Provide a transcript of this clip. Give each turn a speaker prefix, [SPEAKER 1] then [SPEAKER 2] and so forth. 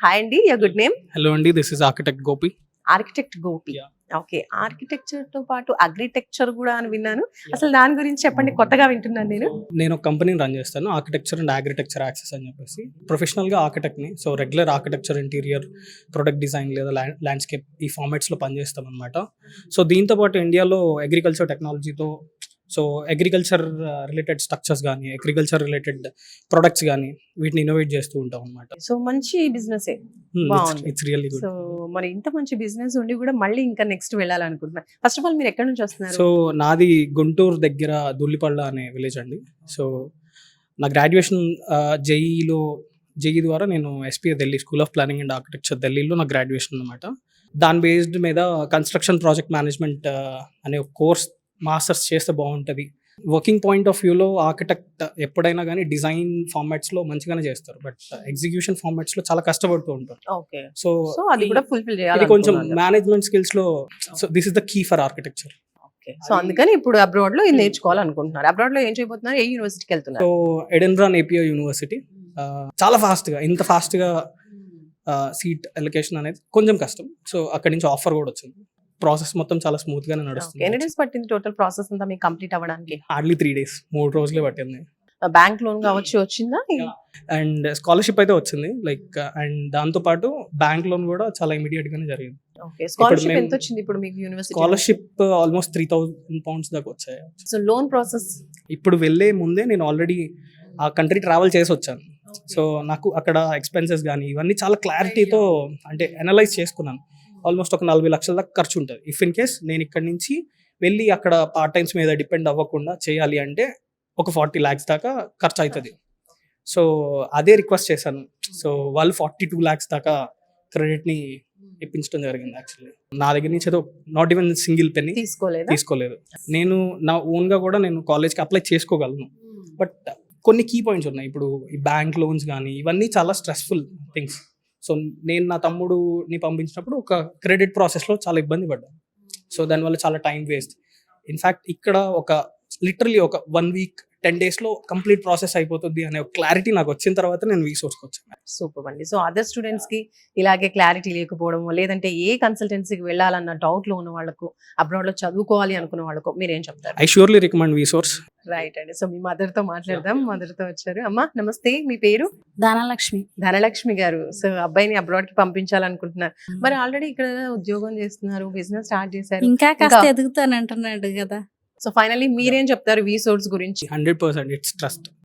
[SPEAKER 1] Hi అండి. Your good name?
[SPEAKER 2] Hello అండి, this is architect Gopi.
[SPEAKER 1] Architect Gopi.
[SPEAKER 2] Yeah.
[SPEAKER 1] Okay. Architecture తో పాటు అగ్రిటెక్చర్ కూడా అని విన్నాను. అసలు దాని గురించి చెప్పండి, కొత్తగా వింటున్నాను నేను.
[SPEAKER 2] నేను ఒక కంపెనీని రన్ చేస్తాను, ఆర్కిటెక్చర్ అండ్ అగ్రిటెక్చర్ యాక్సెస్ అని చెప్పేసి. ప్రొఫెషనల్గా ఆర్కిటెక్ట్ని, so regular architecture, interior, product design లేదా ల్యాండ్స్కేప్ ఈ ఫార్మాట్స్లో పనిచేస్తాం అనమాట. సో దీంతో పాటు ఇండియాలో అగ్రికల్చర్ టెక్నాలజీతో, సో అగ్రికల్చర్ రిలేటెడ్ స్ట్రక్చర్స్ కానీ, అగ్రికల్చర్ రిలేటెడ్ ప్రొడక్ట్స్ కానీ వీటిని ఇన్నోవేట్ చేస్తూ ఉంటాం అనమాట.
[SPEAKER 1] సో మంచి బిజినెస్. బాగుంది.
[SPEAKER 2] It's really good.
[SPEAKER 1] సో మరి ఇంత మంచి బిజినెస్ ఉండి కూడా మళ్ళీ ఇంకా నెక్స్ట్ వెళ్ళాలనుకుంటున్నా. ఫస్ట్ ఆఫ్ ఆల్ మీరు ఎక్కడి నుంచి వస్తున్నారు?
[SPEAKER 2] సో నాది గుంటూరు దగ్గర దుల్లిపళ్ళ అనే విలేజ్ అండి. సో నా గ్రాడ్యుయేషన్ జేఈ ద్వారా నేను SPA Delhi, school of planning and architecture ఢిల్లీలో నా గ్రాడ్యుయేషన్ అనమాట. దాని బేస్డ్ మీద కన్స్ట్రక్షన్ ప్రాజెక్ట్ మేనేజ్మెంట్ అనే ఒక కోర్స్ మాస్టర్స్ చేస్తే బాగుంటుంది. వర్కింగ్ పాయింట్ ఆఫ్ వ్యూలో ఆర్కిటెక్ట్ ఎప్పుడైనా కానీ డిజైన్ ఫార్మాట్స్లో మంచిగానే చేస్తారు, బట్ ఎగ్జిక్యూషన్ ఫార్మాట్స్లో చాలా కష్టపడుతూ ఉంటారు.
[SPEAKER 1] ఓకే.
[SPEAKER 2] సో
[SPEAKER 1] సో అది కూడా ఫుల్ఫిల్
[SPEAKER 2] ఇది
[SPEAKER 1] చేయాలి
[SPEAKER 2] కొంచెం మేనేజ్మెంట్ స్కిల్స్లో, so this is the key for architecture.
[SPEAKER 1] So అందుకని ఇప్పుడు అబ్రాడ్ లో ఇది నేర్చుకోవాలనుకుంటున్నారు. అబ్రాడ్ లో ఏం చేయబోతున్నారు? ఏ యూనివర్సిటీకి వెళ్తున్నారు?
[SPEAKER 2] So Edinburgh Napier University. చాలా ఫాస్ట్గా, ఇంత ఫాస్ట్గా సీట్ అలొకేషన్ అనేది కొంచెం కష్టం. సో అక్కడి నుంచి ఆఫర్ కూడా వచ్చింది. ప్రాసెస్ మొత్తం చాలా స్మూత్ గానే నడుస్తుంది.
[SPEAKER 1] ఎన్ని డేస్ పట్టింది టోటల్ ప్రాసెస్ అంతా మీకు కంప్లీట్ అవ్వడానికి?
[SPEAKER 2] హార్డ్లీ 3 days, 3 రోజులే పట్టింది.
[SPEAKER 1] బ్యాంక్ లోన్ కావచ్చు వచ్చిందా?
[SPEAKER 2] అండ్ స్కాలర్షిప్ అయితే వచ్చింది, లైక్ అండ్ దాంతో పాటు బ్యాంక్ లోన్ కూడా చాలా ఇమీడియట్ గానే జరిగింది.
[SPEAKER 1] ఓకే. స్కాలర్షిప్ ఎంత వచ్చింది ఇప్పుడు మీకు యూనివర్సిటీ?
[SPEAKER 2] స్కాలర్షిప్ ఆల్మోస్ట్ 3,000 pounds దాకా వచ్చాయి.
[SPEAKER 1] సో లోన్ ప్రాసెస్
[SPEAKER 2] ఇప్పుడు వెళ్ళే ముందే నేను ఆల్రెడీ ఆ కంట్రీ ట్రావెల్ చేసి వచ్చాను. సో నాకు అక్కడ ఎక్స్పెన్సెస్ కానీ ఇవన్నీ చాలా క్లారిటీతో అంటే అనలైజ్ చేసుకున్నాను. ఆల్మోస్ట్ ఒక 40 లక్షల దాకా ఖర్చు ఉంటుంది. ఇఫ్ ఇన్ కేస్ నేను ఇక్కడ నుంచి వెళ్ళి అక్కడ పార్ట్ టైమ్స్ మీద డిపెండ్ అవ్వకుండా చేయాలి అంటే ఒక 40 lakhs దాకా ఖర్చు అవుతుంది. సో అదే రిక్వెస్ట్ చేశాను. సో వాళ్ళు 42 lakhs దాకా క్రెడిట్ని ఇప్పించడం జరిగింది. యాక్చువల్లీ నా దగ్గర నుంచి ఏదో నాట్ ఈవెన్ సింగిల్ పెన్నీ తీసుకోలేదు. నేను నా ఓన్గా కూడా నేను కాలేజ్కి అప్లై చేసుకోగలను, బట్ కొన్ని కీ పాయింట్స్ ఉన్నాయి. ఇప్పుడు ఈ బ్యాంక్ లోన్స్ కానీ ఇవన్నీ చాలా స్ట్రెస్ఫుల్ థింగ్స్. సో నేను నా తమ్ముడుని పంపించినప్పుడు ఒక క్రెడిట్ ప్రాసెస్లో చాలా ఇబ్బంది పడ్డాను. సో దానివల్ల చాలా టైం వేస్ట్. ఇన్ఫ్యాక్ట్ ఇక్కడ లిటరలీ ఒక 1 week 10 daysలో కంప్లీట్ ప్రాసెస్ అయిపోతుంది అనే ఒక క్లారిటీ నాకు వచ్చిన తర్వాత నేను వీసోర్స్కి వచ్చాను.
[SPEAKER 1] సూపర్ అండి. సో అదర్ స్టూడెంట్స్ కి ఇలాగే క్లారిటీ లేకపోవడం, లేదంటే ఏ కన్సల్టెన్సీకి వెళ్ళాలన్న డౌట్ లో ఉన్న వాళ్ళకు, అబ్రాడ్ లో చదువుకోవాలి అనుకున్న వాళ్ళకు మీరు ఏం చెప్తారు?
[SPEAKER 2] I surely recommend వీసోర్స్.
[SPEAKER 1] రైట్ అండి. సో మీ మదర్ తో మాట్లాడదాం. మదర్ తో వచ్చారు. అమ్మా నమస్తే, మీ పేరు?
[SPEAKER 3] ధనలక్ష్మి.
[SPEAKER 1] ధనలక్ష్మి గారు. సో అబ్బాయిని అబ్రాడ్ కి పంపించాలనుకుంటున్నారు. మరి ఆల్రెడీ ఇక్కడ ఉద్యోగం చేస్తున్నారు, బిజినెస్ స్టార్ట్ చేశారు,
[SPEAKER 3] ఇంకా కాస్త ఎదుగుతానంటున్నాడు కదా.
[SPEAKER 1] సో ఫైనల్లీ మీరేం చెప్తారు వీ సోర్స్ గురించి?
[SPEAKER 2] 100% ఇట్స్ ట్రస్ట్.